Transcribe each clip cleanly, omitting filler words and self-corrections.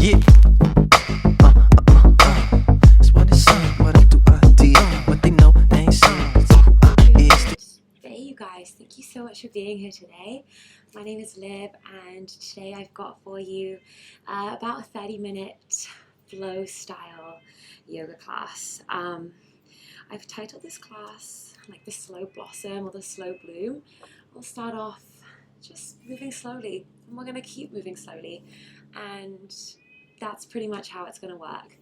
Yeah. It's what it's saying, what I do, what they know, they ain't seen. It's who I is. Hey you guys, thank you so much for being here today. My name is Liv, and today I've got for you about a 30-minute flow style yoga class. I've titled this class like the slow blossom or the slow bloom. We'll start off just moving slowly, and we're going to keep moving slowly, and that's pretty much how it's going to work.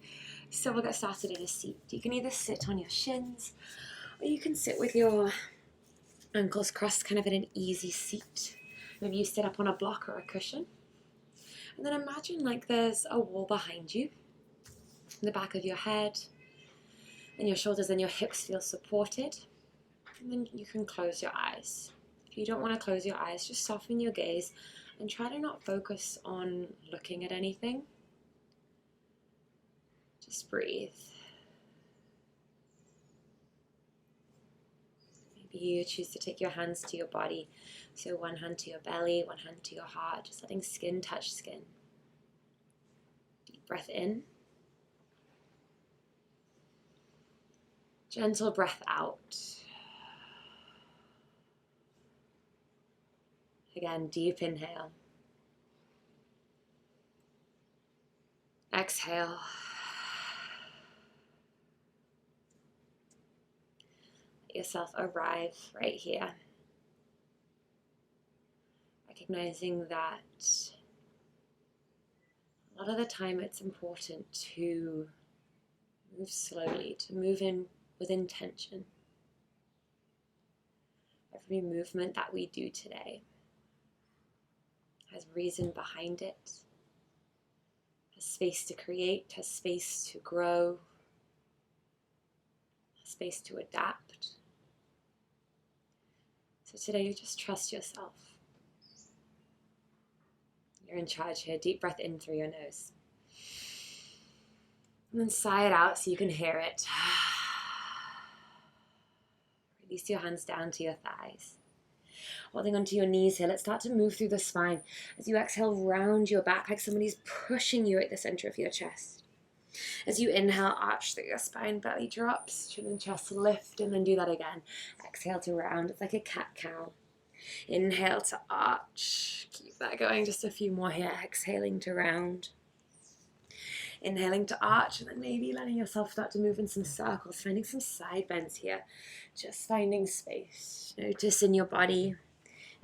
So we'll get started in a seat. You can either sit on your shins, or you can sit with your ankles crossed, kind of in an easy seat. Maybe you sit up on a block or a cushion. And then imagine like there's a wall behind you, in the back of your head, and your shoulders and your hips feel supported. And then you can close your eyes. If you don't want to close your eyes, just soften your gaze and try to not focus on looking at anything. Just breathe. Maybe you choose to take your hands to your body. So one hand to your belly, one hand to your heart, just letting skin touch skin. Deep breath in. Gentle breath out. Again, deep inhale. Exhale. Let yourself arrive right here. Recognizing that a lot of the time it's important to move slowly, to move in with intention. Every movement that we do today has reason behind it, has space to create, has space to grow, has space to adapt. So today you just trust yourself. You're in charge here. Deep breath in through your nose. And then sigh it out so you can hear it. Release your hands down to your thighs. Holding onto your knees here, let's start to move through the spine. As you exhale, round your back like somebody's pushing you at the center of your chest. As you inhale, arch through your spine, belly drops, chin and chest lift, and then do that again. Exhale to round. It's like a cat-cow. Inhale to arch. Keep that going, just a few more here. Exhaling to round. Inhaling to arch, and then maybe letting yourself start to move in some circles, finding some side bends here. Just finding space. Notice in your body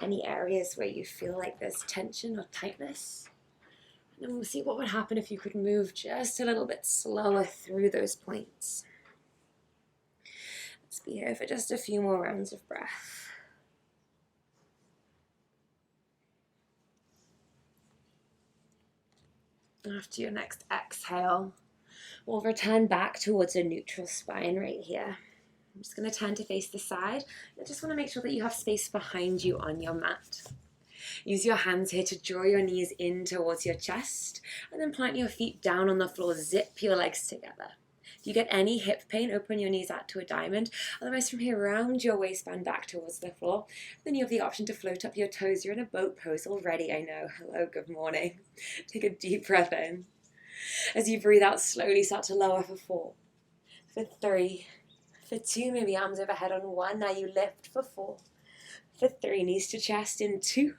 any areas where you feel like there's tension or tightness. And then we'll see what would happen if you could move just a little bit slower through those points. Let's be here for just a few more rounds of breath. After your next exhale, we'll return back towards a neutral spine right here. I'm just going to turn to face the side. I just want to make sure that you have space behind you on your mat. Use your hands here to draw your knees in towards your chest, and then plant your feet down on the floor. Zip your legs together. If you get any hip pain, open your knees out to a diamond. Otherwise, from here, round your waistband back towards the floor. Then you have the option to float up your toes. You're in a boat pose already, I know. Hello, good morning. Take a deep breath in. As you breathe out, slowly start to lower for 4, for 3, for 2, maybe arms overhead on 1. Now you lift for 4, for 3, knees to chest in 2,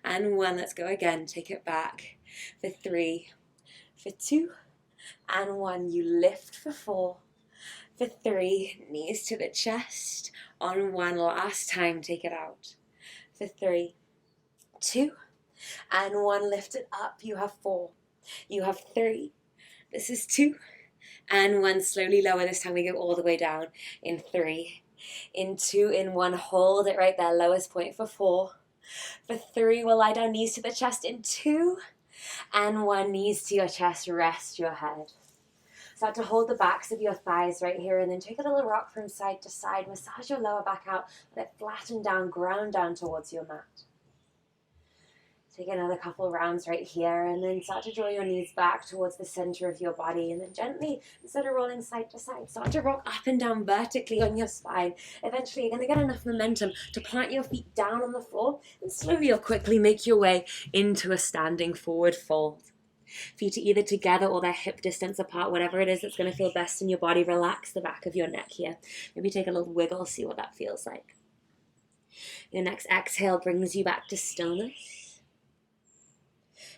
and 1. Let's go again. Take it back for 3, for 2, and 1. You lift for 4, for 3, knees to the chest on 1. Last time, take it out for 3, 2, and 1. Lift it up. You have 4, you have 3, this is 2, and 1. Slowly lower. This time we go all the way down in 3, in 2, in 1. Hold it right there. Lowest point for 4, for 3. We'll lie down, knees to the chest in 2, and 1. Knees to your chest. Rest your head. Start to hold the backs of your thighs right here, and then take a little rock from side to side. Massage your lower back out. Let it flatten down, ground down towards your mat. Take another couple rounds right here, and then start to draw your knees back towards the center of your body, and then gently, instead of rolling side to side, start to rock up and down vertically on your spine. Eventually, you're going to get enough momentum to plant your feet down on the floor, and slowly or quickly make your way into a standing forward fold. Feet are either together or they're hip distance apart, whatever it is that's going to feel best in your body. Relax the back of your neck here. Maybe take a little wiggle, see what that feels like. Your next exhale brings you back to stillness.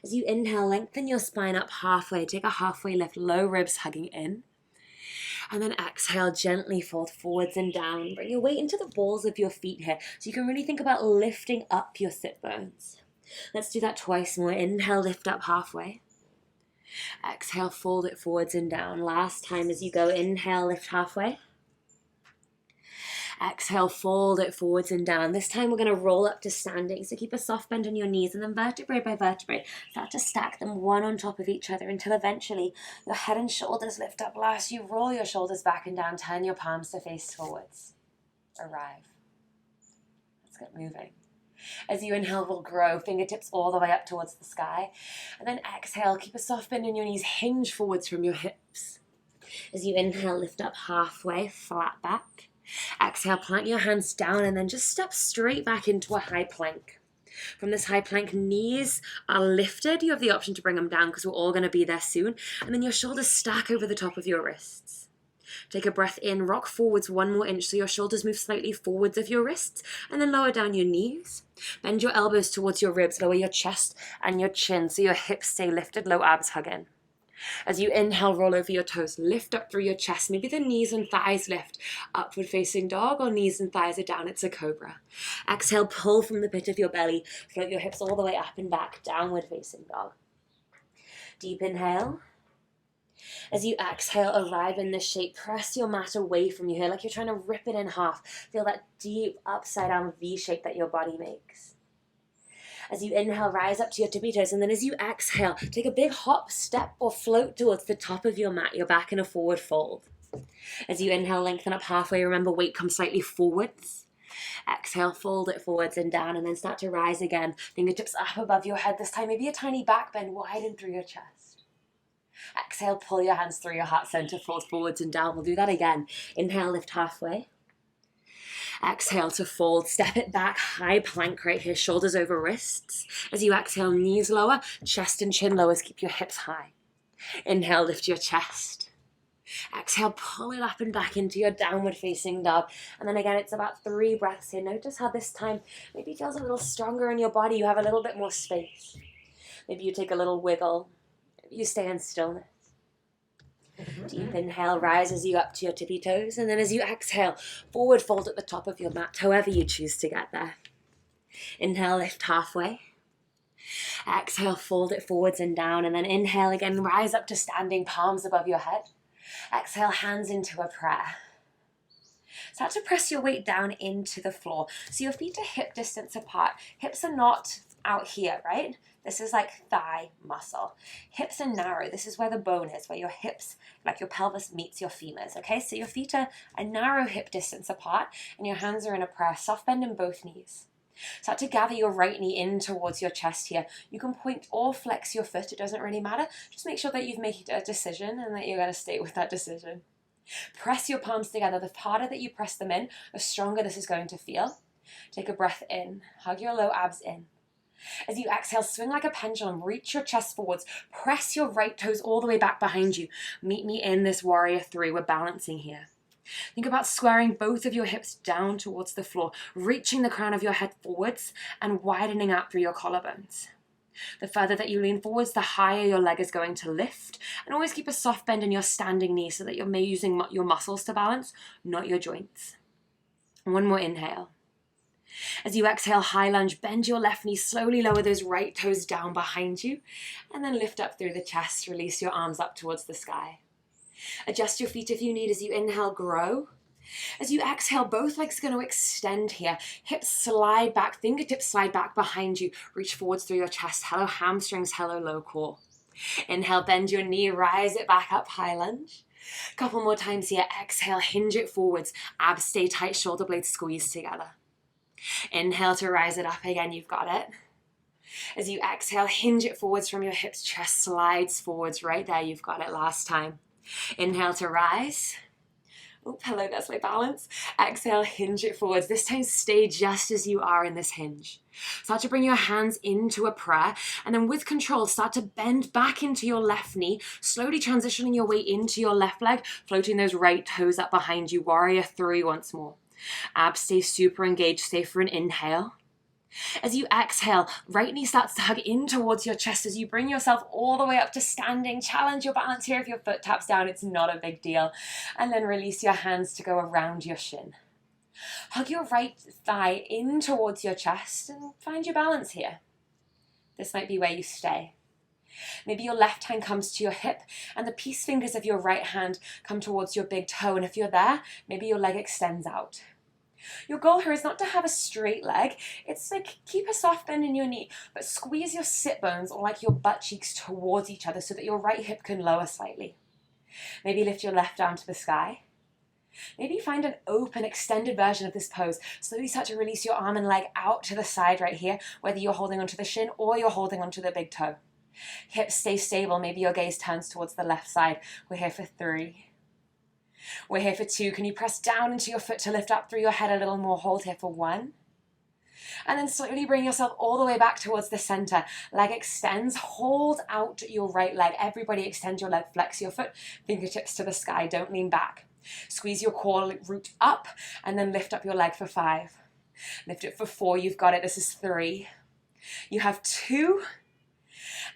As you inhale, lengthen your spine up halfway. Take a halfway lift, low ribs hugging in. And then exhale, gently fold forwards and down. Bring your weight into the balls of your feet here. So you can really think about lifting up your sit bones. Let's do that twice more. Inhale, lift up halfway. Exhale, fold it forwards and down. Last time as you go, inhale, lift halfway. Exhale, fold it forwards and down. This time we're going to roll up to standing. So keep a soft bend in your knees and then vertebrae by vertebrae, start to stack them one on top of each other until eventually your head and shoulders lift up. Last, you roll your shoulders back and down, turn your palms to face forwards. Arrive. Let's get moving. As you inhale, we'll grow, fingertips all the way up towards the sky. And then exhale, keep a soft bend in your knees, hinge forwards from your hips. As you inhale, lift up halfway, flat back. Exhale, plant your hands down and then just step straight back into a high plank. From this high plank, knees are lifted. You have the option to bring them down because we're all going to be there soon. And then your shoulders stack over the top of your wrists. Take a breath in, rock forwards 1 more inch so your shoulders move slightly forwards of your wrists, and then lower down your knees. Bend your elbows towards your ribs, lower your chest and your chin so your hips stay lifted, low abs hug in. As you inhale, roll over your toes, lift up through your chest. Maybe the knees and thighs lift, upward facing dog, or knees and thighs are down, it's a cobra. Exhale, pull from the pit of your belly, float your hips all the way up and back, downward facing dog. Deep inhale. As you exhale, arrive in this shape. Press your mat away from you here like you're trying to rip it in half. Feel that deep upside down V shape that your body makes. As you inhale, rise up to your tippy toes. And then as you exhale, take a big hop, step, or float towards the top of your mat. You're back in a forward fold. As you inhale, lengthen up halfway. Remember, weight comes slightly forwards. Exhale, fold it forwards and down, and then start to rise again. Fingertips up above your head. This time, maybe a tiny back bend, widen through your chest. Exhale, pull your hands through your heart center, fold forwards and down. We'll do that again. Inhale, lift halfway. Exhale to fold, step it back, high plank right here, shoulders over wrists. As you exhale, knees lower, chest and chin lowers, keep your hips high. Inhale, lift your chest. Exhale, pull it up and back into your downward facing dog. And then again, it's about 3 breaths here. Notice how this time maybe feels a little stronger in your body. You have a little bit more space. Maybe you take a little wiggle. You stay in stillness. Deep inhale rises you up to your tippy toes, and then as you exhale, forward fold at the top of your mat, however you choose to get there. Inhale, lift halfway. Exhale, fold it forwards and down, and then inhale again, rise up to standing, palms above your head. Exhale, hands into a prayer. Start to press your weight down into the floor. So your feet are hip distance apart. Hips are not out here, right? This is like thigh muscle. Hips are narrow. This is where the bone is, where your hips, like your pelvis meets your femurs, okay? So your feet are a narrow hip distance apart and your hands are in a prayer. Soft bend in both knees. Start to gather your right knee in towards your chest here. You can point or flex your foot. It doesn't really matter. Just make sure that you've made a decision and that you're going to stay with that decision. Press your palms together. The harder that you press them in, the stronger this is going to feel. Take a breath in. Hug your low abs in. As you exhale, swing like a pendulum, reach your chest forwards, press your right toes all the way back behind you. Meet me in this warrior 3, we're balancing here. Think about squaring both of your hips down towards the floor, reaching the crown of your head forwards and widening out through your collarbones. The further that you lean forwards, the higher your leg is going to lift. And always keep a soft bend in your standing knee so that you're using your muscles to balance, not your joints. 1 more inhale. As you exhale, high lunge, bend your left knee, slowly lower those right toes down behind you, and then lift up through the chest, release your arms up towards the sky. Adjust your feet if you need as you inhale, grow. As you exhale, both legs are going to extend here. Hips slide back, fingertips slide back behind you, reach forwards through your chest. Hello hamstrings, hello low core. Inhale, bend your knee, rise it back up, high lunge. Couple more times here. Exhale, hinge it forwards, abs stay tight, shoulder blades squeeze together. Inhale to rise it up again, you've got it. As you exhale, hinge it forwards from your hips, chest slides forwards, right there, you've got it, last time. Inhale to rise, Oh, hello, that's my balance. Exhale, hinge it forwards. This time, stay just as you are in this hinge. Start to bring your hands into a prayer, and then with control, start to bend back into your left knee, slowly transitioning your weight into your left leg, floating those right toes up behind you. Warrior three once more. Abs stay super engaged. Stay for an inhale. As you exhale, right knee starts to hug in towards your chest as you bring yourself all the way up to standing. Challenge your balance here. If your foot taps down, it's not a big deal. And then release your hands to go around your shin. Hug your right thigh in towards your chest and find your balance here. This might be where you stay. Maybe your left hand comes to your hip and the peace fingers of your right hand come towards your big toe. And if you're there, maybe your leg extends out. Your goal here is not to have a straight leg. It's like keep a soft bend in your knee, but squeeze your sit bones or like your butt cheeks towards each other so that your right hip can lower slightly. Maybe lift your left arm to the sky. Maybe find an open, extended version of this pose. Slowly start to release your arm and leg out to the side right here, whether you're holding onto the shin or you're holding onto the big toe. Hips stay stable. Maybe your gaze turns towards the left side. We're here for 3. We're here for 2. Can you press down into your foot to lift up through your head a little more? Hold here for 1. And then slowly bring yourself all the way back towards the center. Leg extends. Hold out your right leg. Everybody extend your leg. Flex your foot. Fingertips to the sky. Don't lean back. Squeeze your core root up and then lift up your leg for 5. Lift it for 4. You've got it. This is 3. You have 2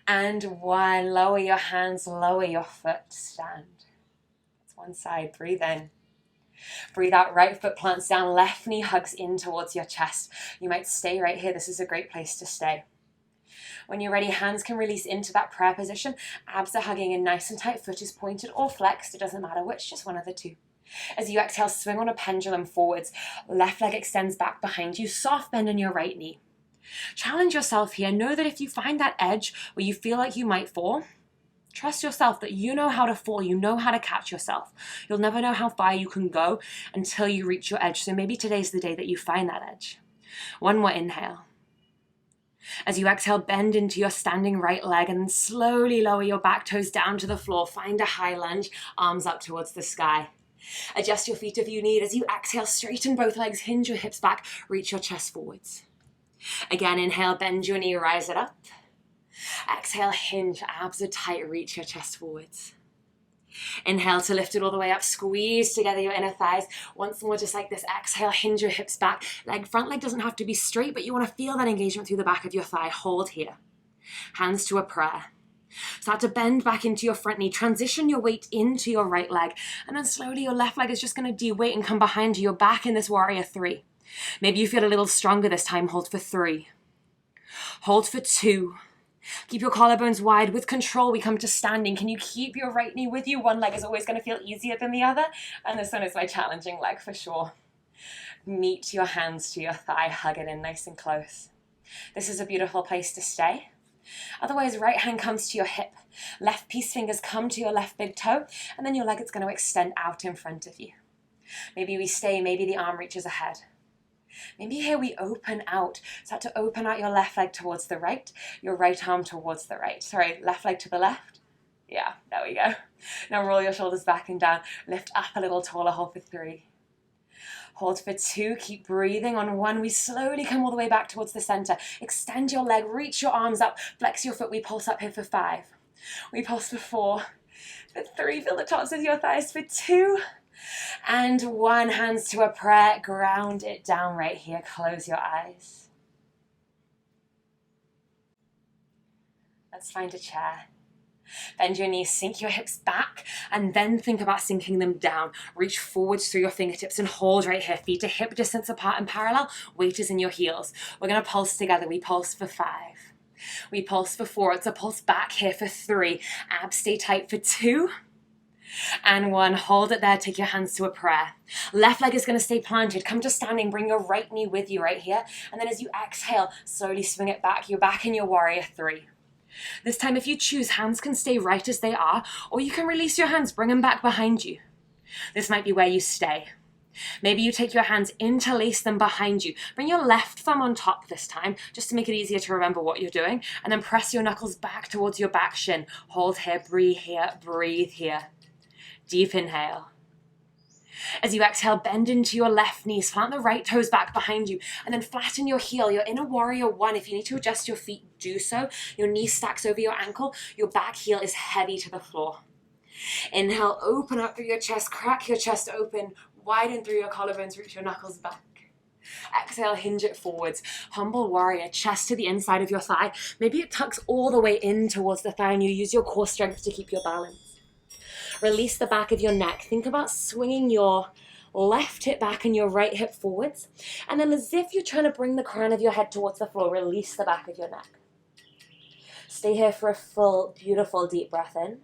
and 1. Lower your hands. Lower your foot. Stand. One side, breathe in. Breathe out, right foot plants down, left knee hugs in towards your chest. You might stay right here. This is a great place to stay. When you're ready, hands can release into that prayer position. Abs are hugging in nice and tight. Foot is pointed or flexed. It doesn't matter which, just one of the two. As you exhale, swing on a pendulum forwards. Left leg extends back behind you. Soft bend in your right knee. Challenge yourself here. Know that if you find that edge where you feel like you might fall, trust yourself that you know how to fall, you know how to catch yourself. You'll never know how far you can go until you reach your edge. So maybe today's the day that you find that edge. One more inhale. As you exhale, bend into your standing right leg and then slowly lower your back toes down to the floor. Find a high lunge, arms up towards the sky. Adjust your feet if you need. As you exhale, straighten both legs, hinge your hips back, reach your chest forwards. Again, inhale, bend your knee, rise it up. Exhale, hinge, abs are tight, reach your chest forwards. Inhale to lift it all the way up, squeeze together your inner thighs. Once more, just like this, exhale, hinge your hips back. Front leg doesn't have to be straight, but you want to feel that engagement through the back of your thigh. Hold here. Hands to a prayer. Start to bend back into your front knee. Transition your weight into your right leg. And then slowly your left leg is just going to de-weight and come behind you. You're back in this warrior 3. Maybe you feel a little stronger this time. Hold for 3. Hold for 2. Keep your collarbones wide. With control, we come to standing. Can you keep your right knee with you? One leg is always going to feel easier than the other. And this one is my challenging leg for sure. Meet your hands to your thigh. Hug it in nice and close. This is a beautiful place to stay. Otherwise, right hand comes to your hip. Left peace fingers come to your left big toe. And then your leg is going to extend out in front of you. Maybe we stay. Maybe the arm reaches ahead. Maybe here we open out. Start to open out your left leg towards the right, your right arm towards the right. Sorry, left leg to the left. Yeah, there we go. Now roll your shoulders back and down. Lift up a little taller. Hold for 3. Hold for 2. Keep breathing. On 1, we slowly come all the way back towards the center. Extend your leg. Reach your arms up. Flex your foot. We pulse up here for 5. We pulse for 4. For 3, feel the tops of your thighs. For 2. And 1, hands to a prayer, ground it down right here. Close your eyes. Let's find a chair. Bend your knees, sink your hips back, and then think about sinking them down. Reach forwards through your fingertips and hold right here. Feet to hip distance apart and parallel. Weight is in your heels. We're going to pulse together. We pulse for 5. We pulse for 4. It's a pulse back here for 3. Abs stay tight for 2. And 1, hold it there, take your hands to a prayer. Left leg is going to stay planted. Come to standing, bring your right knee with you right here. And then as you exhale, slowly swing it back. You're back in your warrior 3. This time, if you choose, hands can stay right as they are, or you can release your hands, bring them back behind you. This might be where you stay. Maybe you take your hands, interlace them behind you. Bring your left thumb on top this time, just to make it easier to remember what you're doing. And then press your knuckles back towards your back shin. Hold here, breathe here, breathe here. Deep inhale. As you exhale, bend into your left knees, plant the right toes back behind you, and then flatten your heel. You're in a warrior one. If you need to adjust your feet, do so. Your knee stacks over your ankle. Your back heel is heavy to the floor. Inhale, open up through your chest, crack your chest open, widen through your collarbones, reach your knuckles back. Exhale, hinge it forwards. Humble warrior, chest to the inside of your thigh. Maybe it tucks all the way in towards the thigh and you use your core strength to keep your balance. Release the back of your neck. Think about swinging your left hip back and your right hip forwards. And then as if you're trying to bring the crown of your head towards the floor, release the back of your neck. Stay here for a full, beautiful, deep breath in.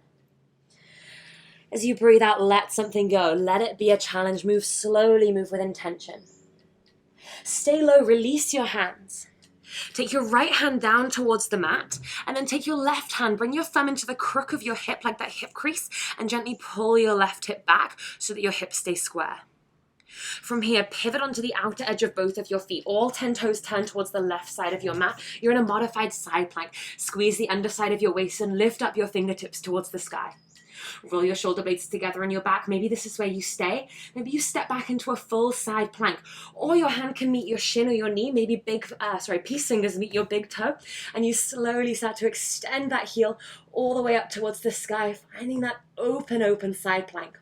As you breathe out, let something go. Let it be a challenge. Move slowly, move with intention. Stay low, release your hands. Take your right hand down towards the mat, and then take your left hand, bring your thumb into the crook of your hip, like that hip crease, and gently pull your left hip back so that your hips stay square. From here, pivot onto the outer edge of both of your feet. All 10 toes turn towards the left side of your mat. You're in a modified side plank. Squeeze the underside of your waist and lift up your fingertips towards the sky. Roll your shoulder blades together on your back. Maybe this is where you stay. Maybe you step back into a full side plank. Or your hand can meet your shin or your knee. Maybe peace fingers meet your big toe. And you slowly start to extend that heel all the way up towards the sky, finding that open side plank.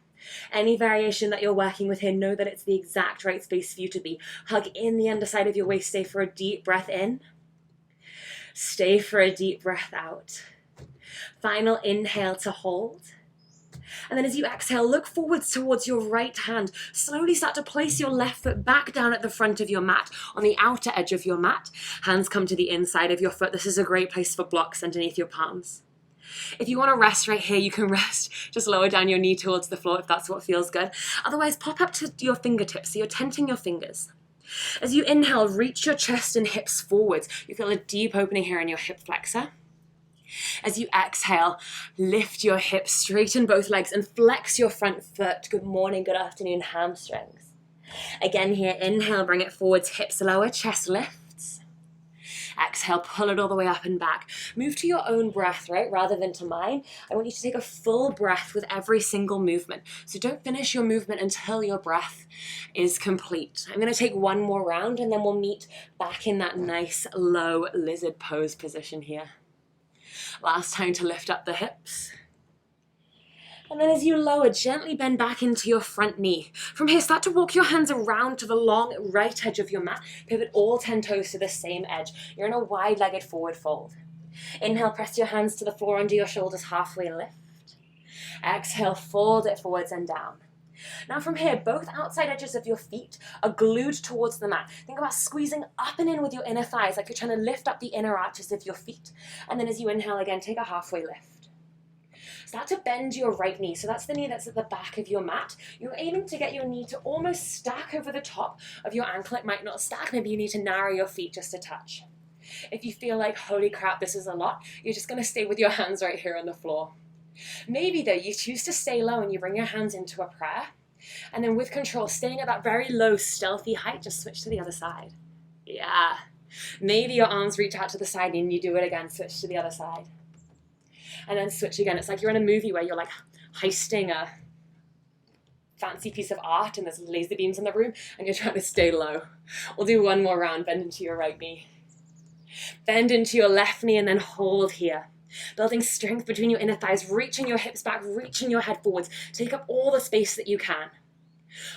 Any variation that you're working with here, know that it's the exact right space for you to be. Hug in the underside of your waist. Stay for a deep breath in. Stay for a deep breath out. Final inhale to hold. And then as you exhale, look forwards towards your right hand. Slowly start to place your left foot back down at the front of your mat, on the outer edge of your mat. Hands come to the inside of your foot. This is a great place for blocks underneath your palms. If you want to rest right here, you can rest. Just lower down your knee towards the floor if that's what feels good. Otherwise, pop up to your fingertips. So you're tenting your fingers. As you inhale, reach your chest and hips forwards. You feel a deep opening here in your hip flexor. As you exhale, lift your hips, straighten both legs, and flex your front foot. Good morning, good afternoon, hamstrings. Again here, inhale, bring it forwards, hips lower, chest lifts. Exhale, pull it all the way up and back. Move to your own breath, right, rather than to mine. I want you to take a full breath with every single movement. So don't finish your movement until your breath is complete. I'm going to take one more round, and then we'll meet back in that nice low lizard pose position here. Last time to lift up the hips. And then as you lower, gently bend back into your front knee. From here, start to walk your hands around to the long right edge of your mat. Pivot all 10 toes to the same edge. You're in a wide-legged forward fold. Inhale, press your hands to the floor under your shoulders, halfway lift. Exhale, fold it forwards and down. Now from here, both outside edges of your feet are glued towards the mat. Think about squeezing up and in with your inner thighs, like you're trying to lift up the inner arches of your feet. And then as you inhale again, take a halfway lift. Start to bend your right knee. So that's the knee that's at the back of your mat. You're aiming to get your knee to almost stack over the top of your ankle. It might not stack. Maybe you need to narrow your feet just a touch. If you feel like, holy crap, this is a lot, you're just going to stay with your hands right here on the floor. Maybe though, you choose to stay low and you bring your hands into a prayer. And then with control, staying at that very low, stealthy height, just switch to the other side. Yeah. Maybe your arms reach out to the side and you do it again, switch to the other side. And then switch again. It's like you're in a movie where you're like heisting a fancy piece of art and there's laser beams in the room and you're trying to stay low. We'll do one more round. Bend into your right knee. Bend into your left knee and then hold here. Building strength between your inner thighs, reaching your hips back, reaching your head forwards. Take up all the space that you can.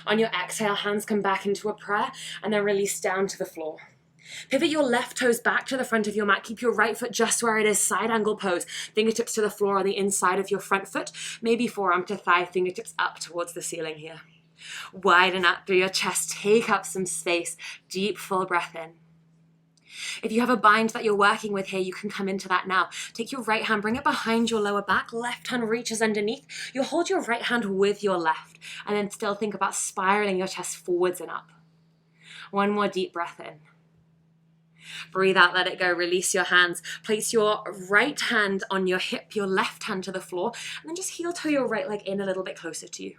On your exhale, hands come back into a prayer and then release down to the floor. Pivot your left toes back to the front of your mat. Keep your right foot just where it is, side angle pose. Fingertips to the floor on the inside of your front foot. Maybe forearm to thigh, fingertips up towards the ceiling here. Widen up through your chest. Take up some space. Deep, full breath in. If you have a bind that you're working with here, you can come into that now. Take your right hand, bring it behind your lower back. Left hand reaches underneath. You'll hold your right hand with your left and then still think about spiraling your chest forwards and up. One more deep breath in. Breathe out, let it go, release your hands. Place your right hand on your hip, your left hand to the floor, and then just heel toe your right leg in a little bit closer to you.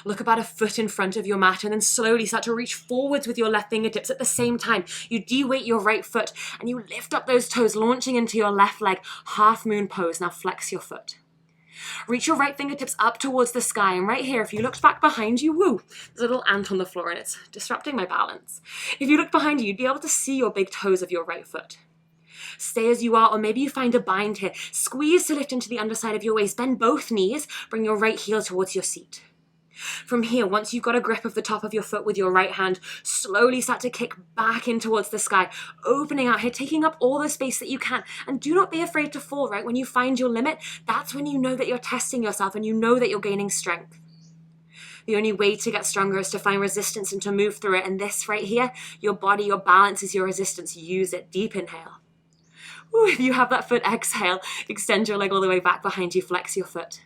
Look about a foot in front of your mat and then slowly start to reach forwards with your left fingertips. At the same time, you de-weight your right foot and you lift up those toes, launching into your left leg, Halfmoon Pose. Now flex your foot. Reach your right fingertips up towards the sky, and right here, if you looked back behind you, woo, there's a little ant on the floor and it's disrupting my balance. If you look behind you, you'd be able to see your big toes of your right foot. Stay as you are, or maybe you find a bind here. Squeeze to lift into the underside of your waist. Bend both knees. Bring your right heel towards your seat. From here, once you've got a grip of the top of your foot with your right hand, slowly start to kick back in towards the sky, opening out here, taking up all the space that you can. And do not be afraid to fall, right? When you find your limit, that's when you know that you're testing yourself and you know that you're gaining strength. The only way to get stronger is to find resistance and to move through it. And this right here, your body, your balance is your resistance. Use it. Deep inhale. Ooh, if you have that foot, exhale. Extend your leg all the way back behind you. Flex your foot.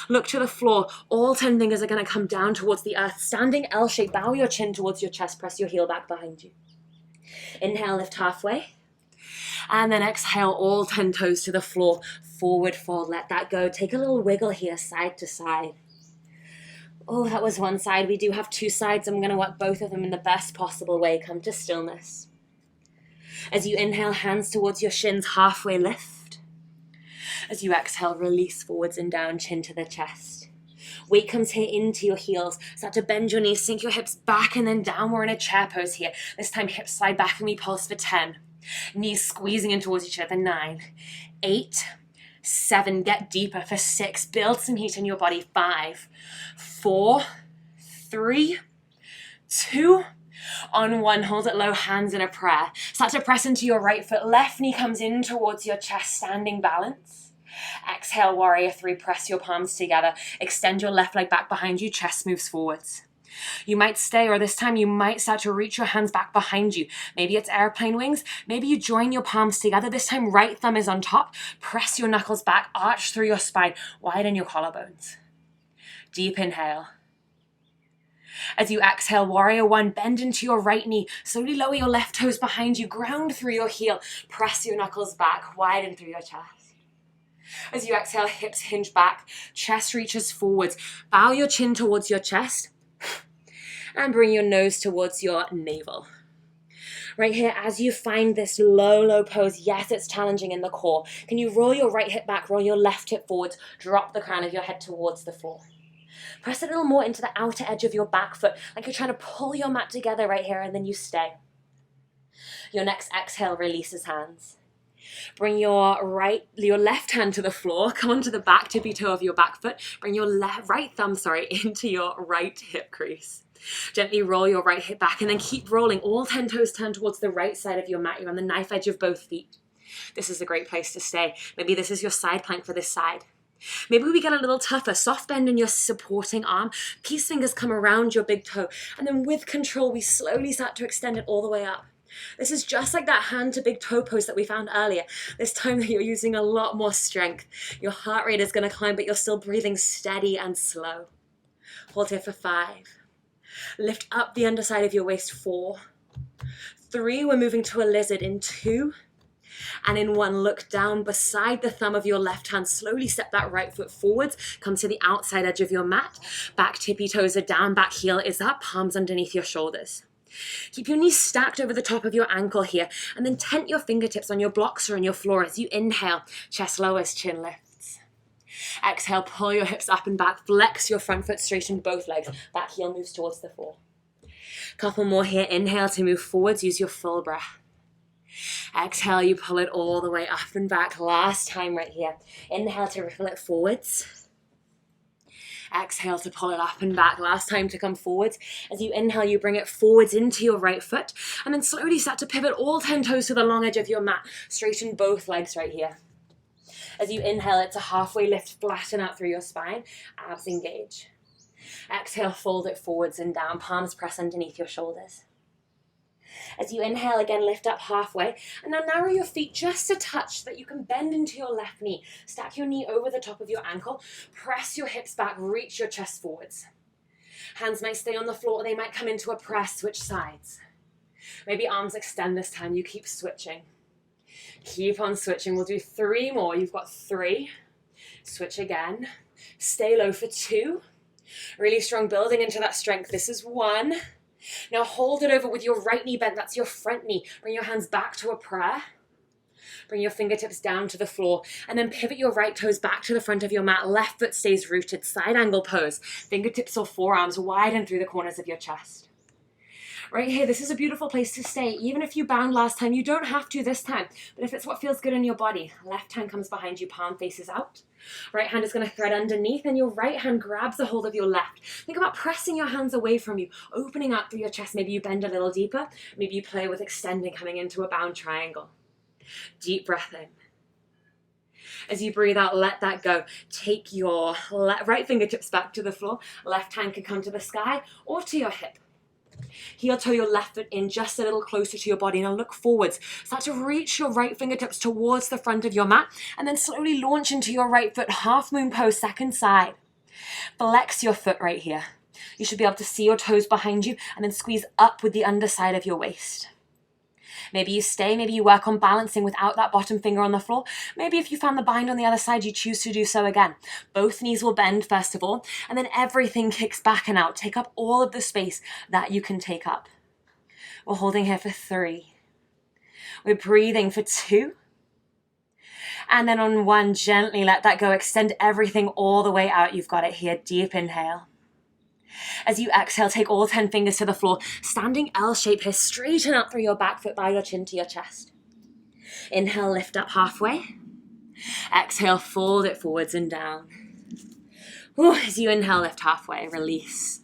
Look to the floor. All 10 fingers are going to come down towards the earth. Standing L shape. Bow your chin towards your chest. Press your heel back behind you. Inhale, lift halfway. And then exhale, all 10 toes to the floor. Forward fold. Let that go. Take a little wiggle here, side to side. Oh, that was one side. We do have two sides. I'm going to work both of them in the best possible way. Come to stillness. As you inhale, hands towards your shins, halfway lift. As you exhale, release forwards and down, chin to the chest. Weight comes here into your heels. Start to bend your knees, sink your hips back and then down. We're in a chair pose here. This time, hips slide back and we pulse for 10. Knees squeezing in towards each other. 9, 8, 7. Get deeper for 6. Build some heat in your body. 5, 4, 3, 2, on 1. Hold it low, hands in a prayer. Start to press into your right foot. Left knee comes in towards your chest, standing balance. Exhale, warrior 3. Press your palms together. Extend your left leg back behind you. Chest moves forwards. You might stay, or this time you might start to reach your hands back behind you. Maybe it's airplane wings. Maybe you join your palms together. This time, right thumb is on top. Press your knuckles back. Arch through your spine. Widen your collarbones. Deep inhale. As you exhale, warrior 1, bend into your right knee. Slowly lower your left toes behind you. Ground through your heel. Press your knuckles back. Widen through your chest. As you exhale, hips hinge back. Chest reaches forwards. Bow your chin towards your chest. And bring your nose towards your navel. Right here, as you find this low pose, yes, it's challenging in the core. Can you roll your right hip back, roll your left hip forwards, drop the crown of your head towards the floor. Press a little more into the outer edge of your back foot, like you're trying to pull your mat together right here, and then you stay. Your next exhale releases hands. Bring your left hand to the floor. Come onto the back tippy toe of your back foot. Bring your right thumb into your right hip crease. Gently roll your right hip back and then keep rolling. All 10 toes turn towards the right side of your mat. You're on the knife edge of both feet. This is a great place to stay. Maybe this is your side plank for this side. Maybe we get a little tougher. Soft bend in your supporting arm. Peace fingers come around your big toe. And then with control, we slowly start to extend it all the way up. This is just like that hand to big toe pose that we found earlier. This time that you're using a lot more strength. Your heart rate is going to climb, but you're still breathing steady and slow. Hold here for 5. Lift up the underside of your waist. 4, 3. We're moving to a lizard in 2. And in 1, look down beside the thumb of your left hand. Slowly step that right foot forwards. Come to the outside edge of your mat. Back tippy toes are down, back heel is up, palms underneath your shoulders. Keep your knees stacked over the top of your ankle here, and then tent your fingertips on your blocks or on your floor as you inhale. Chest lowers, chin lifts. Exhale, pull your hips up and back. Flex your front foot, straighten both legs. Back heel moves towards the floor. Couple more here. Inhale to move forwards. Use your full breath. Exhale, you pull it all the way up and back. Last time right here. Inhale to ripple it forwards. Exhale to pull it up and back. Last time to come forwards. As you inhale, you bring it forwards into your right foot. And then slowly start to pivot all 10 toes to the long edge of your mat. Straighten both legs right here. As you inhale, it's a halfway lift. Flatten out through your spine. Abs engage. Exhale, fold it forwards and down. Palms press underneath your shoulders. As you inhale, again, lift up halfway. And now narrow your feet just a touch so that you can bend into your left knee. Stack your knee over the top of your ankle. Press your hips back. Reach your chest forwards. Hands might stay on the floor, or they might come into a press. Switch sides. Maybe arms extend this time. You keep switching. Keep on switching. We'll do 3 more. You've got 3. Switch again. Stay low for 2. Really strong, building into that strength. This is 1. Now hold it over with your right knee bent. That's your front knee. Bring your hands back to a prayer. Bring your fingertips down to the floor and then pivot your right toes back to the front of your mat. Left foot stays rooted, side angle pose. Fingertips or forearms widen through the corners of your chest. Right here, this is a beautiful place to stay. Even if you bound last time, you don't have to this time. But if it's what feels good in your body, left hand comes behind you, palm faces out. Right hand is going to thread underneath and your right hand grabs a hold of your left. Think about pressing your hands away from you, opening up through your chest. Maybe you bend a little deeper. Maybe you play with extending, coming into a bound triangle. Deep breath in. As you breathe out, let that go. Take your right fingertips back to the floor. Left hand can come to the sky or to your hip. Heel toe your left foot in just a little closer to your body. Now look forwards. Start to reach your right fingertips towards the front of your mat and then slowly launch into your right foot. Halfmoon pose, second side. Flex your foot right here. You should be able to see your toes behind you and then squeeze up with the underside of your waist. Maybe you stay, maybe you work on balancing without that bottom finger on the floor. Maybe if you found the bind on the other side, you choose to do so again. Both knees will bend first of all, and then everything kicks back and out. Take up all of the space that you can take up. We're holding here for 3. We're breathing for 2. And then on 1, gently let that go. Extend everything all the way out. You've got it here. Deep inhale. As you exhale, take all 10 fingers to the floor. Standing L shape here. Straighten up through your back foot by your chin to your chest. Inhale, lift up halfway. Exhale, fold it forwards and down. Ooh, as you inhale, lift halfway. Release.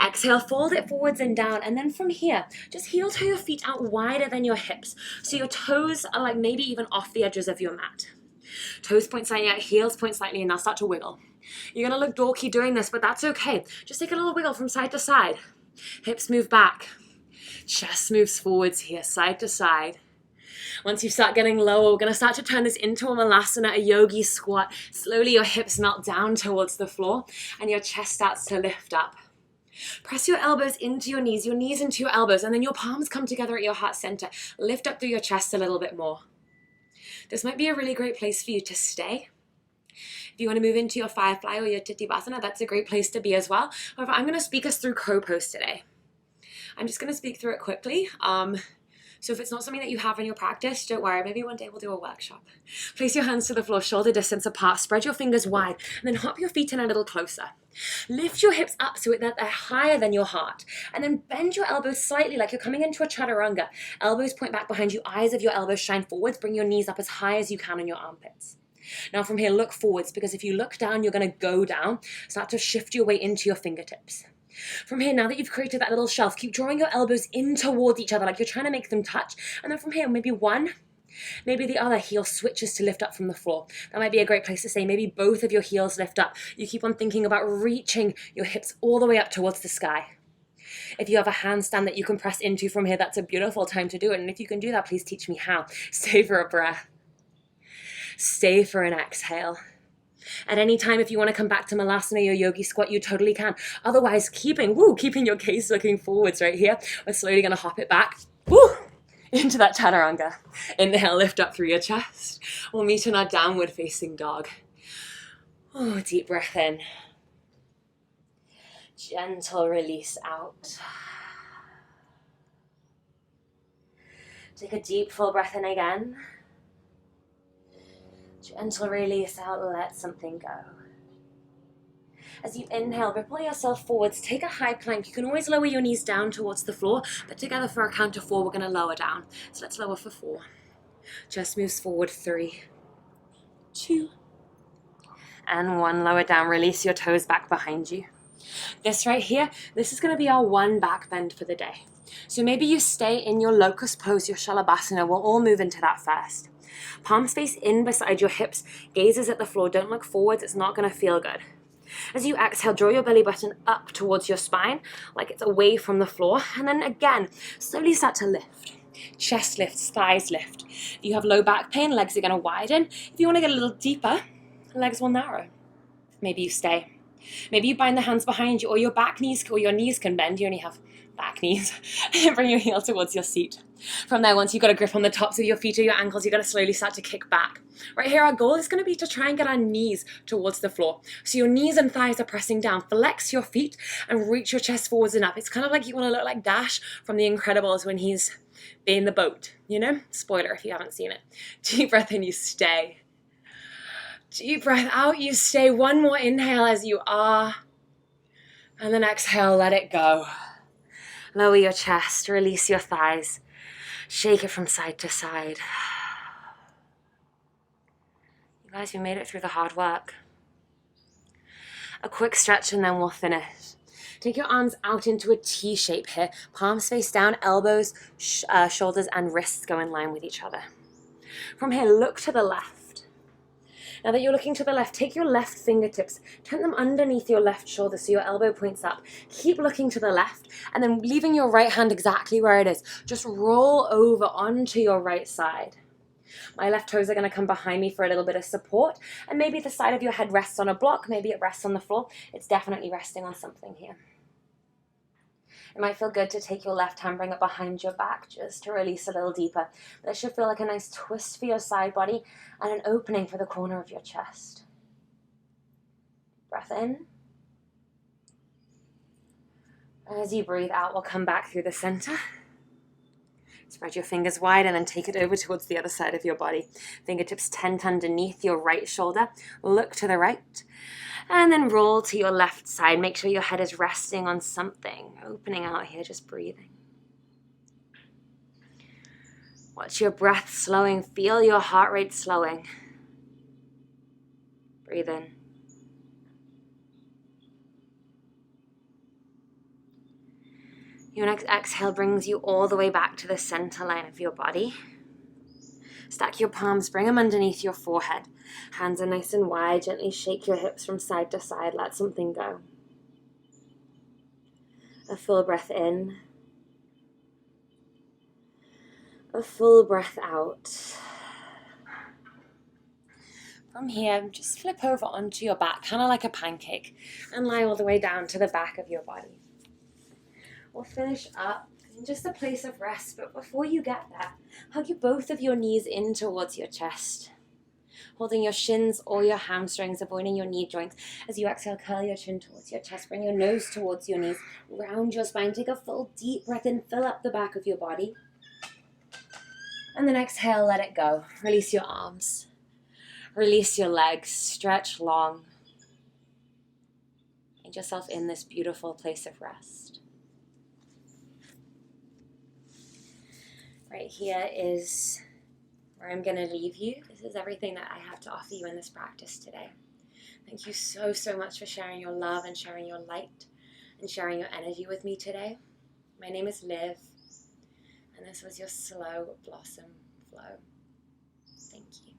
Exhale, fold it forwards and down. And then from here, just heel toe your feet out wider than your hips. So your toes are like maybe even off the edges of your mat. Toes point slightly out, heels point slightly in. Now start to wiggle. You're going to look dorky doing this, but that's okay. Just take a little wiggle from side to side. Hips move back. Chest moves forwards here, side to side. Once you start getting lower, we're going to start to turn this into a malasana, a yogi squat. Slowly your hips melt down towards the floor and your chest starts to lift up. Press your elbows into your knees into your elbows, and then your palms come together at your heart center. Lift up through your chest a little bit more. This might be a really great place for you to stay. If you want to move into your firefly or your titibhasana, that's a great place to be as well. However, I'm going to speak us through crow pose today. I'm just going to speak through it quickly. So if it's not something that you have in your practice, don't worry. Maybe one day we'll do a workshop. Place your hands to the floor, shoulder distance apart. Spread your fingers wide, and then hop your feet in a little closer. Lift your hips up so that they're higher than your heart. And then bend your elbows slightly like you're coming into a chaturanga. Elbows point back behind you, eyes of your elbows shine forwards. Bring your knees up as high as you can on your armpits. Now from here, look forwards, because if you look down, you're going to go down. Start to shift your way into your fingertips. From here, now that you've created that little shelf, keep drawing your elbows in towards each other like you're trying to make them touch. And then from here, maybe one, maybe the other heel switches to lift up from the floor. That might be a great place to say maybe both of your heels lift up. You keep on thinking about reaching your hips all the way up towards the sky. If you have a handstand that you can press into from here, that's a beautiful time to do it. And if you can do that, please teach me how. Stay for a breath. Stay for an exhale. At any time, if you want to come back to malasana or yogi squat, you totally can. Otherwise, keeping your gaze looking forwards right here, we're slowly going to hop it back into that chaturanga. Inhale, lift up through your chest. We'll meet in our downward facing dog. Deep breath in. Gentle release out. Take a deep full breath in again. Gentle release out, let something go. As you inhale, ripple yourself forwards, take a high plank. You can always lower your knees down towards the floor, but together for a count of 4, we're going to lower down. So let's lower for 4. Chest moves forward, 3, 2, and 1. Lower down, release your toes back behind you. This right here, this is going to be our 1 back bend for the day. So maybe you stay in your locust pose, your shalabhasana. We'll all move into that first. Palms face in beside your hips, gazes at the floor. Don't look forwards, it's not going to feel good. As you exhale, draw your belly button up towards your spine, like it's away from the floor. And then again, slowly start to lift. Chest lifts, thighs lift. If you have low back pain, legs are going to widen. If you want to get a little deeper, legs will narrow. Maybe you stay. Maybe you bind the hands behind you, or your back knees, or your knees can bend. You only have back knees. Bring your heel towards your seat. From there, once you've got a grip on the tops of your feet or your ankles, you're going to slowly start to kick back. Right here, our goal is going to be to try and get our knees towards the floor. So your knees and thighs are pressing down. Flex your feet and reach your chest forwards and up. It's kind of like you want to look like Dash from The Incredibles when he's in the boat, you know? Spoiler if you haven't seen it. Deep breath in, you stay. Deep breath out, you stay. One more inhale as you are. And then exhale, let it go. Lower your chest, release your thighs. Shake it from side to side. You guys, we made it through the hard work. A quick stretch and then we'll finish. Take your arms out into a T shape here. Palms face down, elbows, shoulders and wrists go in line with each other. From here, look to the left. Now that you're looking to the left, take your left fingertips, turn them underneath your left shoulder so your elbow points up. Keep looking to the left, and then leaving your right hand exactly where it is. Just roll over onto your right side. My left toes are going to come behind me for a little bit of support, and maybe the side of your head rests on a block, maybe it rests on the floor. It's definitely resting on something here. It might feel good to take your left hand, bring it behind your back just to release a little deeper. This should feel like a nice twist for your side body and an opening for the corner of your chest. Breath in. As you breathe out, we'll come back through the center. Spread your fingers wide and then take it over towards the other side of your body. Fingertips tent underneath your right shoulder. Look to the right. And then roll to your left side. Make sure your head is resting on something. Opening out here, just breathing. Watch your breath slowing. Feel your heart rate slowing. Breathe in. Your next exhale brings you all the way back to the center line of your body. Stack your palms, bring them underneath your forehead. Hands are nice and wide. Gently shake your hips from side to side. Let something go. A full breath in. A full breath out. From here, just flip over onto your back, kind of like a pancake, and lie all the way down to the back of your body. We'll finish up in just a place of rest, but before you get there, hug both of your knees in towards your chest. Holding your shins or your hamstrings, avoiding your knee joints. As you exhale, curl your chin towards your chest, bring your nose towards your knees, round your spine, take a full deep breath in, fill up the back of your body. And then exhale, let it go. Release your arms. Release your legs, stretch long. Find yourself in this beautiful place of rest. Right here is where I'm going to leave you. This is everything that I have to offer you in this practice today. Thank you so, so much for sharing your love and sharing your light and sharing your energy with me today. My name is Liv, and this was your Slow Blossom Flow. Thank you.